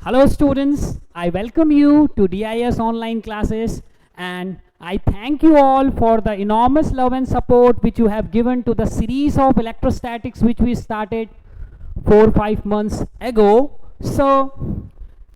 Hello students, I welcome you to DIS online classes and I thank you all for the enormous love and support which you have given to the series of electrostatics which we started 4-5 months ago. So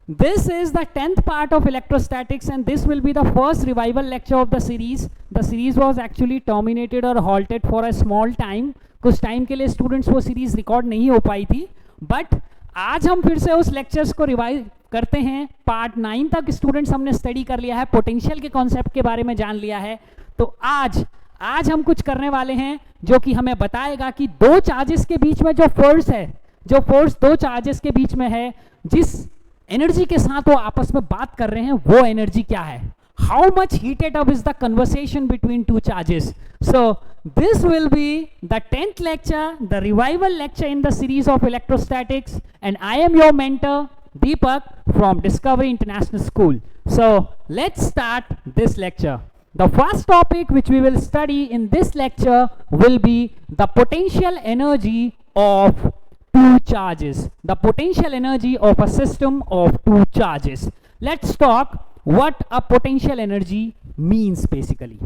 this is the 10th part of electrostatics and this will be the first revival lecture of the series. The series was actually terminated or halted for a small time. कुछ time के लिए students वो series record नहीं हो पाई थी, but आज हम फिर से उस लेक्चर्स को रिवाइज करते हैं. पार्ट 9 तक स्टूडेंट्स हमने स्टडी कर लिया है, पोटेंशियल के कॉन्सेप्ट के बारे में जान लिया है. तो आज हम कुछ करने वाले हैं जो कि हमें बताएगा कि दो चार्जेस के बीच में जो फोर्स है, जो फोर्स दो चार्जेस के बीच में है, जिस एनर्जी के साथ वो आपस में बात कर रहे हैं, वो एनर्जी क्या है. How much heated up is the conversation between two charges? So this will be the 10th lecture, the revival lecture in the series of electrostatics, and I am your mentor Deepak from Discovery International School. So let's start this lecture. The first topic which we will study in this lecture will be the potential energy of two charges. The potential energy of a system of two charges. Let's talk what a potential energy means basically.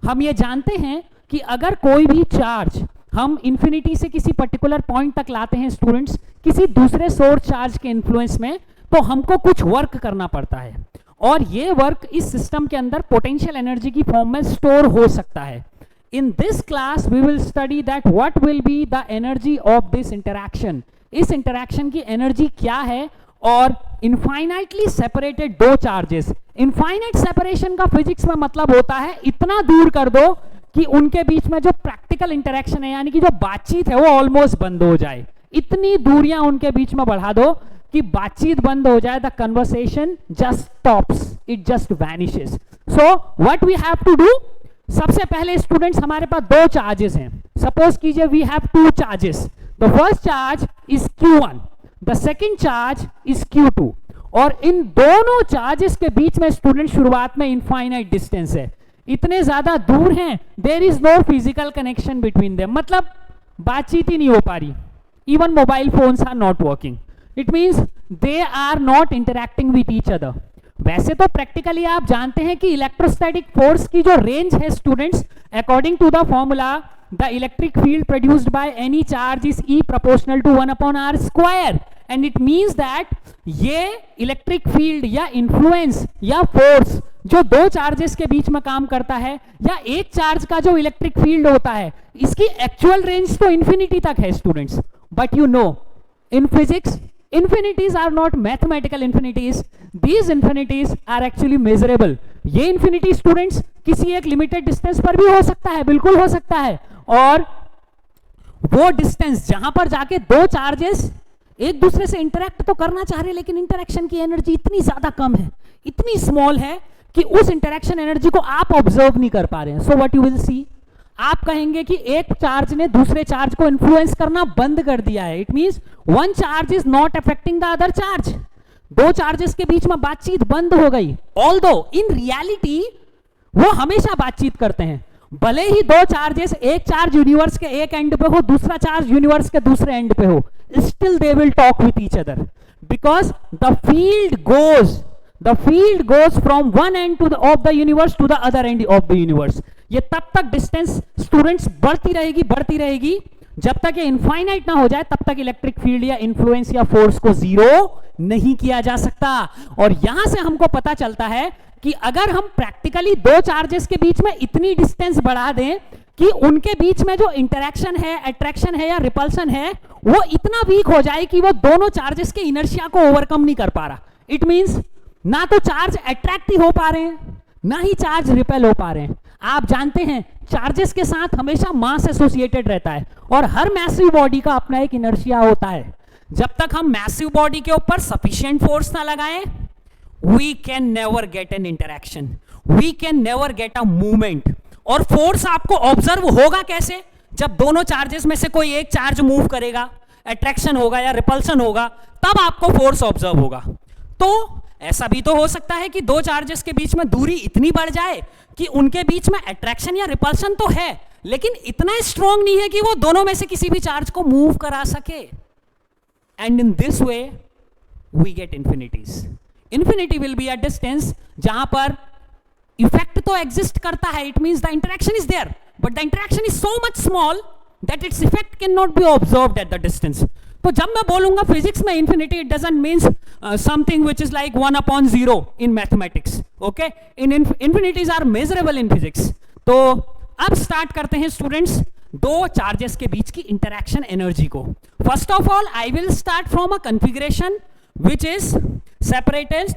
हम ये जानते हैं कि अगर कोई भी charge हम infinity से किसी पर्टिकुलर पॉइंट तक लाते हैं स्टूडेंट्स, किसी दूसरे सोर्स चार्ज के इन्फ्लुएंस में, तो हमको कुछ वर्क करना पड़ता है और ये वर्क इस सिस्टम के अंदर पोटेंशियल एनर्जी की फॉर्म में स्टोर हो सकता है. In this class we will study that what will be the energy of this interaction. इस इंटरैक्शन की एनर्जी क्या है और इनफाइनाइटली सेपरेटेड दो चार्जेस. इनफाइनाइट सेपरेशन का फिजिक्स में मतलब होता है इतना दूर कर दो कि उनके बीच में जो प्रैक्टिकल इंटरेक्शन है, यानी कि जो बातचीत है, वो ऑलमोस्ट बंद हो जाए. इतनी दूरियां उनके बीच में बढ़ा दो कि बातचीत बंद हो जाए. The conversation just stops, it just vanishes. So what we have to do, सबसे पहले स्टूडेंट्स हमारे पास दो चार्जेस हैं. सपोज कीजिए we have two charges. The first charge is Q1, the second charge is Q2. और इन दोनों चार्जेस के बीच में स्टूडेंट शुरुआत में इनफाइनाइट डिस्टेंस है, इतने ज्यादा दूर हैं, there is no physical connection between them. मतलब बातचीत ही नहीं हो पा रही. Even mobile phones are not working. It means they are not interacting with each other. वैसे तो प्रैक्टिकली आप जानते हैं कि इलेक्ट्रोस्टैटिक फोर्स की जो रेंज है students, according to the formula, the electric field produced by any charge is E proportional to 1/r². And it means that ये इलेक्ट्रिक फील्ड या इन्फ्लुएंस या फोर्स जो दो चार्जेस के बीच में काम करता है, या एक चार्ज का जो इलेक्ट्रिक फील्ड होता है, इसकी एक्चुअल रेंज तो इंफिनिटी तक है students. But you know in physics infinities are not mathematical infinities. These infinities are actually measurable. ये infinity students किसी एक limited distance पर भी हो सकता है, बिल्कुल हो सकता है. और वो distance जहां पर जाके दो charges एक दूसरे से interact तो करना चाह रहे, लेकिन interaction की energy इतनी ज्यादा कम है, इतनी small है कि उस interaction energy को आप observe नहीं कर पा रहे हैं. So what you will see, आप कहेंगे कि एक चार्ज ने दूसरे चार्ज को इन्फ्लुएंस करना बंद कर दिया है. It means one charge is not affecting the other charge. दो चार्जेस के बीच में बातचीत बंद हो गई. ऑल्दो इन रियलिटी वो हमेशा बातचीत करते हैं. भले ही दो चार्जेस, एक चार्ज यूनिवर्स के एक एंड पे हो, दूसरा चार्ज यूनिवर्स के दूसरे एंड पे हो, still they will talk with each other because the field goes from one end of the universe to the other end of the universe. ये तब तक डिस्टेंस स्टूडेंट्स बढ़ती रहेगी जब तक ये इनफाइनाइट ना हो जाए, तब तक इलेक्ट्रिक फील्ड या इन्फ्लुएंस या फोर्स को जीरो नहीं किया जा सकता. और यहां से हमको पता चलता है कि अगर हम प्रैक्टिकली दो चार्जेस के बीच में इतनी डिस्टेंस बढ़ा दें कि उनके बीच में जो इंटरेक्शन है, अट्रैक्शन है या रिपल्सन है, वो इतना वीक हो जाए कि वो दोनों चार्जेस के इनर्शिया को ओवरकम नहीं कर पा रहा. इट मींस ना तो चार्ज अट्रैक्ट ही हो पा रहे हैं, ना ही चार्ज रिपेल हो पा रहे हैं. आप जानते हैं चार्जेस के साथ हमेशा मास एसोसिएटेड रहता है और हर मैसिव बॉडी का अपना एक इनर्शिया होता है. जब तक हम मैसिव बॉडी के ऊपर सफिशिएंट फोर्स ना लगाएं, we can never get an interaction, we can never get a movement. और फोर्स आपको ऑब्जर्व होगा कैसे, जब दोनों चार्जेस में से कोई एक चार्ज मूव करेगा, अट्रैक्शन होगा या रिपल्सन होगा, तब आपको फोर्स ऑब्जर्व होगा. तो ऐसा भी तो हो सकता है कि दो चार्जेस के बीच में दूरी इतनी बढ़ जाए कि उनके बीच में अट्रैक्शन या रिपल्सन तो है, लेकिन इतना स्ट्रॉन्ग नहीं है कि वो दोनों में से किसी भी चार्ज को मूव करा सके. And in this way we get infinities. Infinity will be a distance जहां पर इफेक्ट तो एग्जिस्ट करता है, it means the interaction is there, but the interaction is so much small that its effect can not be observed at the distance. तो जब मैं बोलूंगा physics में infinity, it doesn't means something which is like 1/0 in mathematics. Okay, infinities are measurable in physics. तो अब start करते हैं students दो चार्जेस के बीच की इंटरैक्शन एनर्जी को. First of all I will start from a configuration which is separated,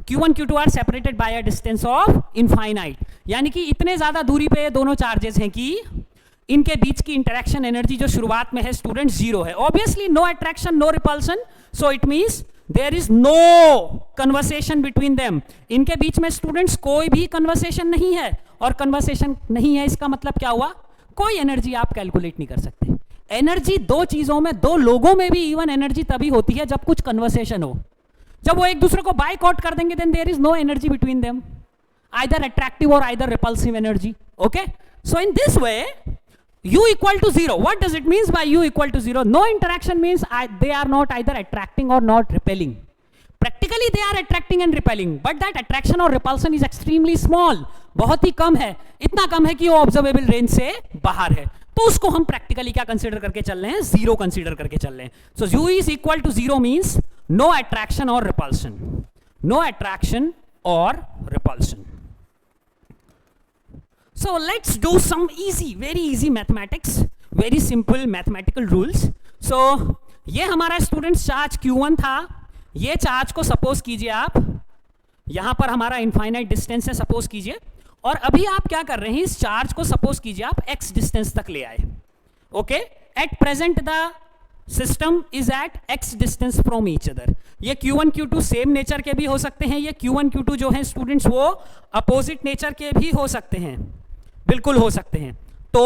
q1 q2 are separated by a distance of infinite. यानी कि इतने ज्यादा दूरी पे दोनों चार्जेस हैं कि इनके बीच की इंटरेक्शन एनर्जी जो शुरुआत में है स्टूडेंट्स जीरो है. Obviously no attraction, no repulsion, so it means there is no conversation between them. इनके बीच में स्टूडेंट्स कोई भी कन्वर्सेशन नहीं है, और कन्वर्सेशन नहीं है इसका मतलब क्या हुआ, कोई एनर्जी आप कैलकुलेट नहीं कर सकते. एनर्जी दो चीजों में, दो लोगों में भी इवन एनर्जी तभी होती है जब कुछ कन्वर्सेशन हो. जब वो एक दूसरे को बाइकआउट कर देंगे then there is no energy between them, either attractive और either repulsive energy. Okay, so in this way u equal to 0. What does it means by u equal to 0? No interaction means they are not either attracting or not repelling. Practically they are attracting and repelling, but that attraction or repulsion is extremely small. बहुत ही कम है, इतना कम है कि वो observable range से बाहर है. तो उसको हम प्रैक्टिकली क्या कंसीडर करके चल रहे हैं, जीरो कंसीडर करके चल रहे हैं. सो u is equal to 0 means no attraction or repulsion. No attraction or repulsion. So let's do some easy, very easy mathematics, very simple mathematical rules. So ये हमारा स्टूडेंट्स चार्ज Q1 था. ये charge को suppose कीजिए आप, यहां पर हमारा इनफाइनाइट डिस्टेंस है सपोज कीजिए, और अभी आप क्या कर रहे हैं, इस चार्ज को सपोज कीजिए आप x डिस्टेंस तक ले आए. Okay, at present the system is at x distance from each other. ये Q1 Q2 सेम नेचर के भी हो सकते हैं, ये Q1 Q2 जो है स्टूडेंट्स वो अपोजिट नेचर के भी हो सकते हैं, बिल्कुल हो सकते हैं. तो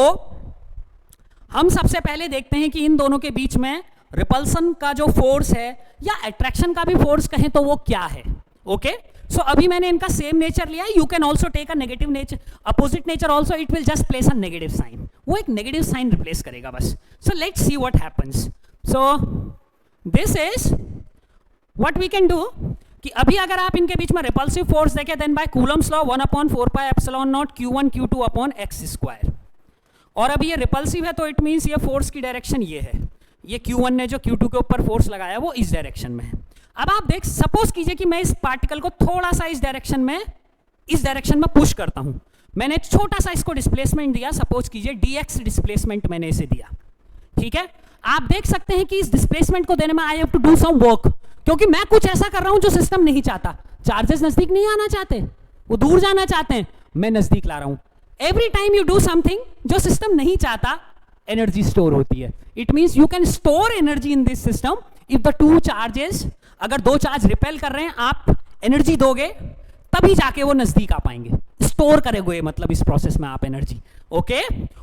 हम सबसे पहले देखते हैं कि इन दोनों के बीच में रिपल्सन का जो फोर्स है या अट्रैक्शन का भी फोर्स कहें तो वो क्या है. ओके, सो अभी मैंने इनका सेम नेचर लिया. You can also take a negative nature, opposite nature also, it will just place a negative sign. वो एक नेगेटिव साइन रिप्लेस करेगा बस. So let's see what happens. So this is what we can do कि अभी अगर आप इनके बीच में रिपल्सिव फोर्स देखें, then by Coulomb's law 1/4πε0 Q1 Q2 upon x square. और अभी ये रिपल्सिव है तो इट मींस ये फोर्स की डायरेक्शन ये है, ये Q1 ने जो Q2 के ऊपर फोर्स लगाया वो इस डायरेक्शन में है. अब आप देख, सपोज कीजिए कि मैं इस पार्टिकल को थोड़ा सा इस डायरेक्शन में पुश करता हूं. मैंने छोटा सा इसको डिस्प्लेसमेंट दिया, सपोज कीजिए dx डिस्प्लेसमेंट मैंने इसे दिया. ठीक है, आप देख सकते हैं कि इस डिस्प्लेसमेंट को देने में I have to do some work, क्योंकि मैं कुछ ऐसा कर रहा हूं जो सिस्टम नहीं चाहता. चार्जेस नजदीक नहीं आना चाहते, वो दूर जाना चाहते हैं, मैं नजदीक ला रहा हूं. Every time you do something जो सिस्टम नहीं चाहता, एनर्जी स्टोर होती है. It means you can store energy in this system if the two charges, अगर दो चार्ज रिपेल कर रहे हैं, आप एनर्जी दोगे तभी जाके वो नजदीक आ पाएंगे. स्टोर करेंगे मतलब इस प्रोसेस में आप एनर्जी. ओके,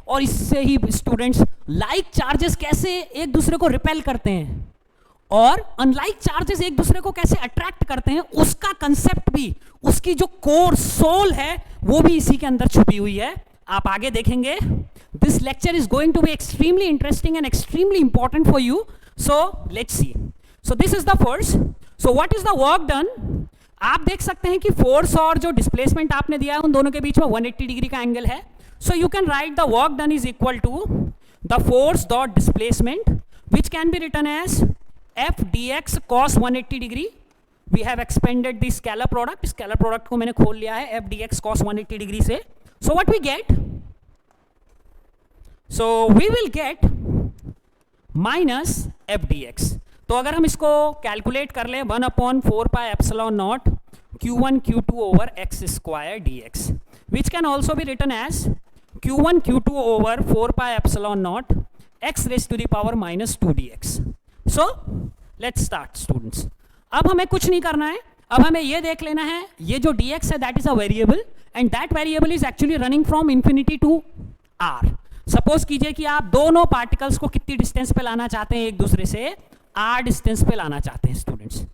और इससे ही स्टूडेंट्स लाइक चार्जेस कैसे एक दूसरे को रिपेल करते हैं और अनलाइक चार्जेस एक दूसरे को कैसे अट्रैक्ट करते हैं, उसका कंसेप्ट भी, उसकी जो कोर सोल है वो भी इसी के अंदर छुपी हुई है. आप आगे देखेंगे. This lecture is going to be extremely interesting and extremely important for you. So let's see. So this is the first. So what is the work done. आप देख सकते हैं कि फोर्स और जो डिस्प्लेसमेंट आपने दिया है उन दोनों के बीच में 180 डिग्री का एंगल है. So you can write the work done is equal to the force dot displacement which can be written as f dx cos 180 degree. We have expanded the scalar product, scalar product को मैंने खोल लिया है f dx cos 180 degree से. So what we get, so we will get minus f dx. तो अगर हम इसको कैलकुलेट कर लें 1/4πε0 Q1 Q2 over x square dx, which can also be written as Q1 Q2 over 4πε0 x raise to the power -2 dx. So let's start students. अब हमें कुछ नहीं करना है, अब हमें ये देख लेना है ये जो dx है that is a variable and that variable is actually running from infinity to r. Suppose कीजिए कि आप दोनों पार्टिकल्स को कितनी डिस्टेंस पे लाना चाहते हैं, एक दूसरे से r डिस्टेंस पे लाना चाहते हैं स्टूडेंट्स.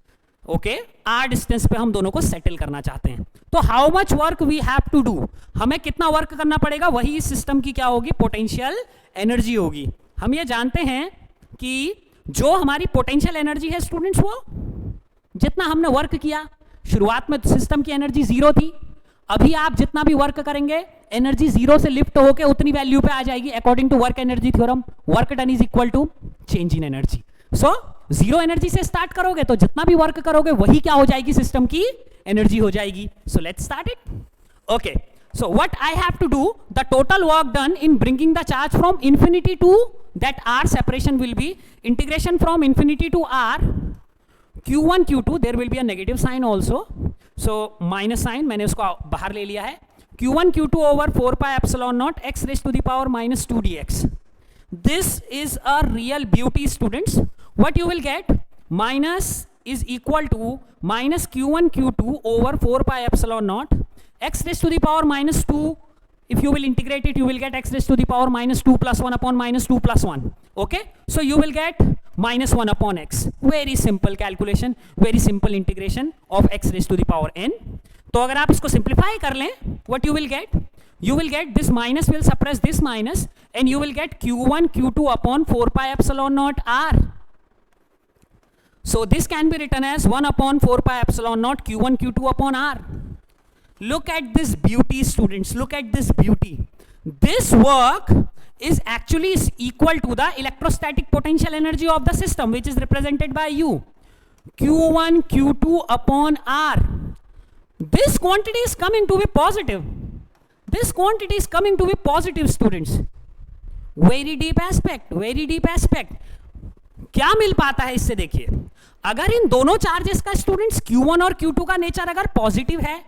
ओके, r डिस्टेंस पे हम दोनों को सेटल करना चाहते हैं. तो how much work we have to do, हमें कितना वर्क करना पड़ेगा, वही इस सिस्टम की क्या होगी, पोटेंशियल एनर्जी होगी. हम ये जानते हैं कि जो हमारी पोटेंशियल एनर्जी है स्टूडेंट्स वो जितना हमने वर्क किया, शुरुआत में सिस्टम की एनर्जी 0 थी, अभी आप जितना भी वर्क करेंगे एनर्जी 0 से लिफ्ट होकर उतनी वैल्यू पे आ जाएगी according to work energy theorem. Work done is equal to change in energy. So 0 energy से स्टार्ट करोगे तो जितना भी वर्क करोगे वही क्या हो जाएगी, सिस्टम की एनर्जी हो जाएगी. सो let's start it. Okay, so what I have to do, the total work done in bringing the charge from infinity to that r separation will be integration from infinity to r q1 q2, there will be a negative sign also, so minus sign मैंने उसको बाहर ले लिया है, q1 q2 over 4 pi epsilon naught x raised to the power minus 2 dx. This is a real beauty, students. What you will get, minus is equal to minus q1 q2 over 4 pi epsilon naught x raised to the power minus 2. If you will integrate it, you will get x raised to the power minus 2 plus 1 upon minus 2 plus 1. Okay, so you will get minus 1 upon x. Very simple calculation, very simple integration of x raised to the power n. तो अगर आप इसको simplify कर लें, what you will get? You will get this minus will suppress this minus and you will get q1 q2 upon 4 pi epsilon naught r. So this can be written as 1 upon 4 pi epsilon naught q1 q2 upon r. Look at this beauty, students. Look at this beauty. This work is actually equal to the electrostatic potential energy of the system, which is represented by U. Q1 Q2 upon R. This quantity is coming to be positive. This quantity is coming to be positive, students. Very deep aspect. Very deep aspect. क्या मिल पाता है इससे? देखिए, अगर इन दोनों charges का students Q1 और Q2 का नेचर अगर पॉजिटिव है,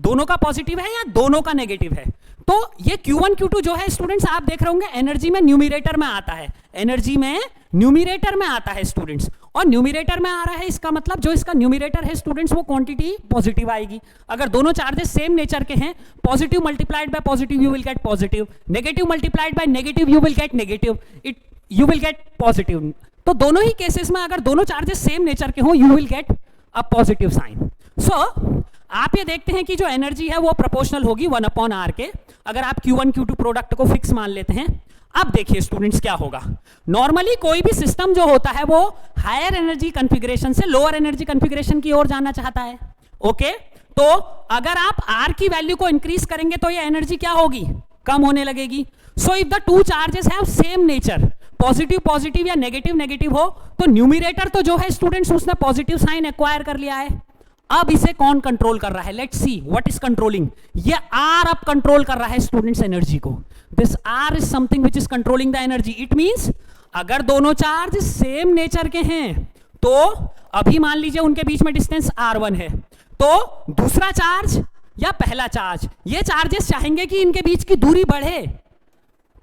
दोनों का पॉजिटिव है या दोनों का नेगेटिव है, तो ये Q1 Q2 जो है स्टूडेंट्स आप देख रहे होंगे एनर्जी में न्यूमरेटर में आता है, एनर्जी में न्यूमरेटर में आता है स्टूडेंट्स, और न्यूमरेटर में आ रहा है इसका मतलब जो इसका न्यूमरेटर है स्टूडेंट्स वो क्वांटिटी पॉजिटिव आएगी. अगर दोनों चार्जेस सेम नेचर के हैं, positive multiplied by positive you will gate positive, negative multiplied by negative you will get negative, you will gate positive. तो दोनों ही केसेस में अगर दोनों चार्जेस सेम नेचर के हो you will get a positive sign. So आप ये देखते हैं कि जो एनर्जी है वो प्रोपोर्शनल होगी 1 अपॉन आर के, अगर आप Q1 Q2 प्रोडक्ट को फिक्स मान लेते हैं. अब देखिए स्टूडेंट्स क्या होगा. नॉर्मली कोई भी सिस्टम जो होता है वो हायर एनर्जी कॉन्फ़िगरेशन से लोअर एनर्जी कॉन्फ़िगरेशन की ओर जाना चाहता है. ओके, तो अगर आप आर की वैल्यू को इंक्रीज करेंगे तो ये एनर्जी क्या होगी, कम होने लगेगी. So if the two charges have same nature, positive positive या नेगेटिव नेगेटिव हो, तो न्यूमरेटर तो जो है स्टूडेंट्स उसने पॉजिटिव साइन एक्वायर कर लिया है. अब इसे कौन कंट्रोल कर रहा है? Let's see what is controlling. ये आर अब कंट्रोल कर रहा है स्टूडेंट्स एनर्जी को. This R is something which is controlling the energy. It means अगर दोनों चार्ज सेम नेचर के हैं तो अभी मान लीजिए उनके बीच में डिस्टेंस r1 है, तो दूसरा चार्ज या पहला चार्ज, ये चार्जेस चाहेंगे कि इनके बीच की दूरी बढ़े,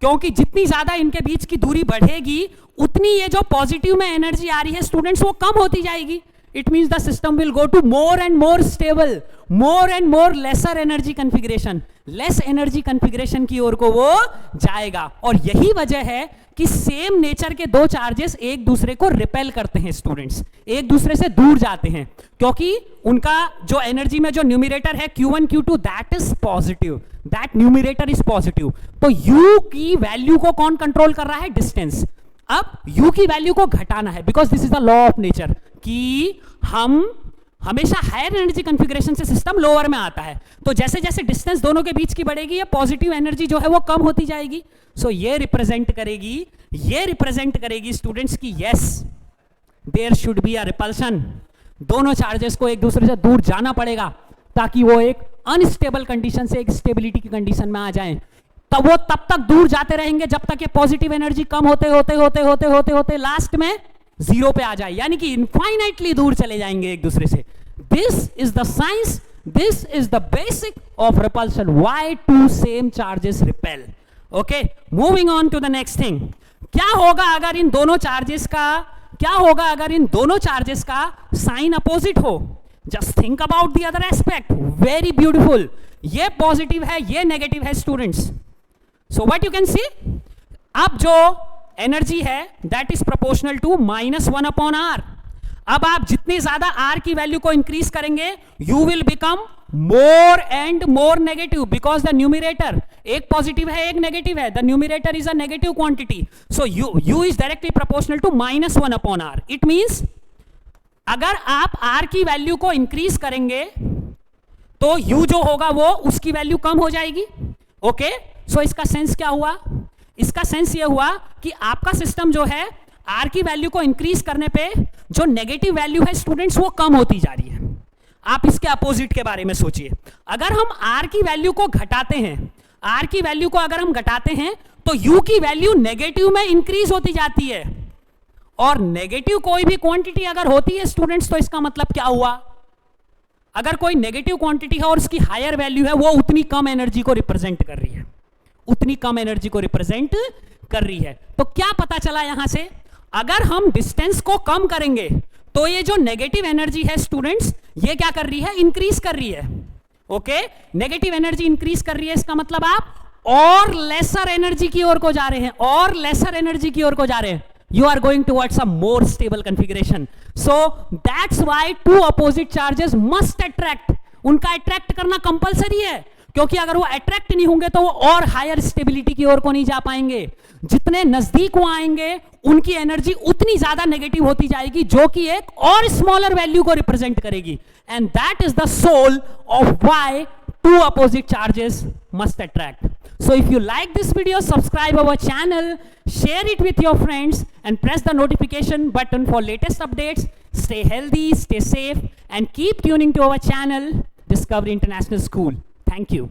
क्योंकि जितनी ज्यादा इनके बीच की दूरी बढ़ेगी उतनी ये जो पॉजिटिव में एनर्जी आ रही है स्टूडेंट्स वो कम होती जाएगी. It means the system will go to more and more stable, more and more lesser energy configuration, less energy configuration की ओर को वो जाएगा. और यही वजह है कि सेम नेचर के दो चार्जेस एक दूसरे को रिपेल करते हैं स्टूडेंट्स, एक दूसरे से दूर जाते हैं, क्योंकि उनका जो एनर्जी में जो न्यूमरेटर है Q1 Q2 that is positive, that numerator is positive. तो U की वैल्यू को कौन कंट्रोल कर रहा है? डिस्टेंस. अब U की वैल्यू को घटाना है, because this is the law of nature कि हम हमेशा हायर एनर्जी कॉन्फ़िगरेशन से सिस्टम लोअर में आता है, तो जैसे जैसे डिस्टेंस दोनों के बीच की बढ़ेगी ये पॉजिटिव एनर्जी जो है वो कम होती जाएगी. सो ये रिप्रेजेंट करेगी स्टूडेंट्स की yes there should be a repulsion. दोनों चार्जेस को एक दूसरे से दूर जाना पड़ेगा ताकि वो एक अनस्टेबल कंडीशन से एक स्टेबिलिटी की कंडीशन में आ जाए. तब वो तब तक दूर जाते रहेंगे जब तक ये पॉजिटिव एनर्जी कम होते होते होते होते होते होते लास्ट में जीरो पे आ जाए, यानी कि इनफाइनाइटली दूर चले जाएंगे एक दूसरे से. This is the science, this is the basic of repulsion, why two same charges repel. Okay, moving on to the next thing. क्या होगा अगर इन दोनों चार्जेस का साइन अपोजिट हो? Just think about the other aspect. Very beautiful. ये positive है, ये नेगेटिव है students. So what you can see, अब जो एनर्जी है that is proportional to -1 upon R. अब आप जितनी ज्यादा आर की वैल्यू को इंक्रीज करेंगे you will become more and more negative, because the numerator एक पॉजिटिव है एक नेगेटिव है, the numerator is a negative quantity. So U is directly proportional to -1 upon R. इट मींस अगर आप R की वैल्यू को इंक्रीज करेंगे तो U जो होगा वो उसकी वैल्यू कम हो जाएगी. ओके, सो इसका सेंस क्या हुआ? इसका सेंस ये हुआ कि आपका सिस्टम जो है R की वैल्यू को इंक्रीज करने पे जो नेगेटिव वैल्यू है स्टूडेंट्स वो कम होती जा रही है. आप इसके अपोजिट के बारे में सोचिए. अगर हम R की वैल्यू को घटाते हैं, R की वैल्यू को अगर हम घटाते हैं तो U की वैल्यू नेगेटिव में इंक्रीज होती जाती है. और नेगेटिव कोई भी क्वांटिटी अगर होती है स्टूडेंट्स तो इसका मतलब क्या हुआ? अगर कोई नेगेटिव क्वांटिटी है और उसकी हायर वैल्यू है, वो उतनी कम एनर्जी को रिप्रेजेंट कर रही है, उतनी कम एनर्जी को रिप्रेजेंट कर रही है. तो क्या पता चला यहां से? अगर हम डिस्टेंस को कम करेंगे तो ये जो नेगेटिव एनर्जी है स्टूडेंट्स, ये क्या कर रही है? इंक्रीज कर रही है. ओके, नेगेटिव एनर्जी इंक्रीज कर रही है, इसका मतलब आप और लेसर एनर्जी की ओर को जा रहे हैं, और लेसर एनर्जी की ओर को जा रहे हैं. You are going towards a more stable configuration. So that's why two opposite charges must attract. उनका attract करना कंपलसरी है, क्योंकि अगर वो attract नहीं होंगे तो वो और हायर स्टेबिलिटी की ओर को नहीं जा पाएंगे. जितने नजदीक वो आएंगे उनकी एनर्जी उतनी ज्यादा नेगेटिव होती जाएगी, जो कि एक और स्मॉलर वैल्यू को रिप्रेजेंट करेगी. And that is the soul of why two opposite charges must attract. So if you like this video, subscribe our channel, share it with your friends, and press the notification button for latest updates. Stay healthy, stay safe, and keep tuning to our channel, Discovery International School. Thank you.